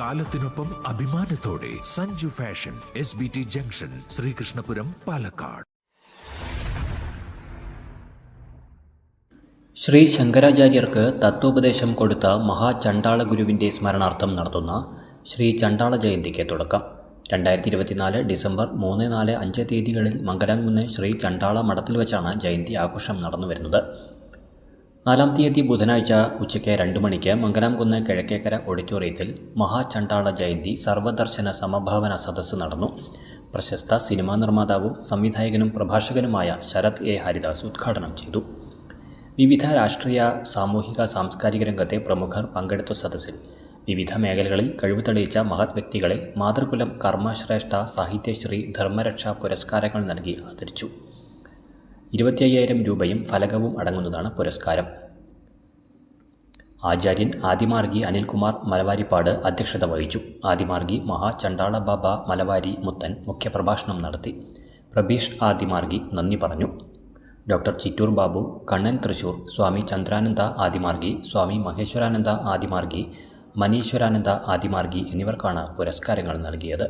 കാലത്തിനൊപ്പം അഭിമാനത്തോടെ Sanju fashion, SBT junction, Sreekrishnapuram, Palakkad. Sri ശങ്കരാചാര്യർക്ക് തത്വോപദേശം കൊടുത്ത മഹാചണ്ഡാള ഗുരുവിൻ്റെ സ്മരണാർത്ഥം നടത്തുന്ന ശ്രീ ചണ്ഡാള ജയന്തിക്ക് തുടക്കം. 2024 ഡിസംബർ 3, 4, 5 തീയതികളിൽ മംഗലാംകുന്ന് ശ്രീ ചണ്ഡാള മഠത്തിൽ വെച്ചാണ് ജയന്തി ആഘോഷം നടന്നുവരുന്നത്. 4-ാം തീയതി ബുധനാഴ്ച ഉച്ചയ്ക്ക് 2 മണിക്ക് മംഗലാംകുന്ന് കിഴക്കേക്കര ഓഡിറ്റോറിയത്തിൽ മഹാചണ്ഡാള ജയന്തി സർവദർശന സമഭാവന സദസ്സ് നടന്നു. പ്രശസ്ത സിനിമാ നിർമ്മാതാവും സംവിധായകനും പ്രഭാഷകനുമായ ശരത് A. ഹരിദാസ് ഉദ്ഘാടനം ചെയ്തു. വിവിധ രാഷ്ട്രീയ, സാമൂഹിക, സാംസ്കാരിക രംഗത്തെ പ്രമുഖർ പങ്കെടുത്ത സദസ്സിൽ വിവിധ മേഖലകളിൽ കഴിവ് തെളിയിച്ച മഹത് വ്യക്തികളെ മാതൃകുലം കർമ്മശ്രേഷ്ഠ സാഹിത്യശ്രീ ധർമ്മരക്ഷ പുരസ്കാരങ്ങൾ നൽകി ആദരിച്ചു. 25,000 രൂപയും ഫലകവും അടങ്ങുന്നതാണ് പുരസ്കാരം. ആചാര്യൻ ആദിമാർഗി അനിൽകുമാർ മലവാരിപ്പാട് അധ്യക്ഷത വഹിച്ചു. ആദിമാർഗി മഹാചണ്ഡാള ബാബ മലവാരി മുത്തൻ മുഖ്യപ്രഭാഷണം നടത്തി. പ്രഭീഷ് ആദിമാർഗി നന്ദി പറഞ്ഞു. ഡോക്ടർ ചിറ്റൂർ ബാബു, കണ്ണൻ തൃശൂർ, സ്വാമി ചന്ദ്രാനന്ദ ആദിമാർഗി, സ്വാമി മഹേശ്വരാനന്ദ ആദിമാർഗി, മനീശ്വരാനന്ദ ആദിമാർഗി എന്നിവർക്കാണ് പുരസ്കാരങ്ങൾ നൽകിയത്.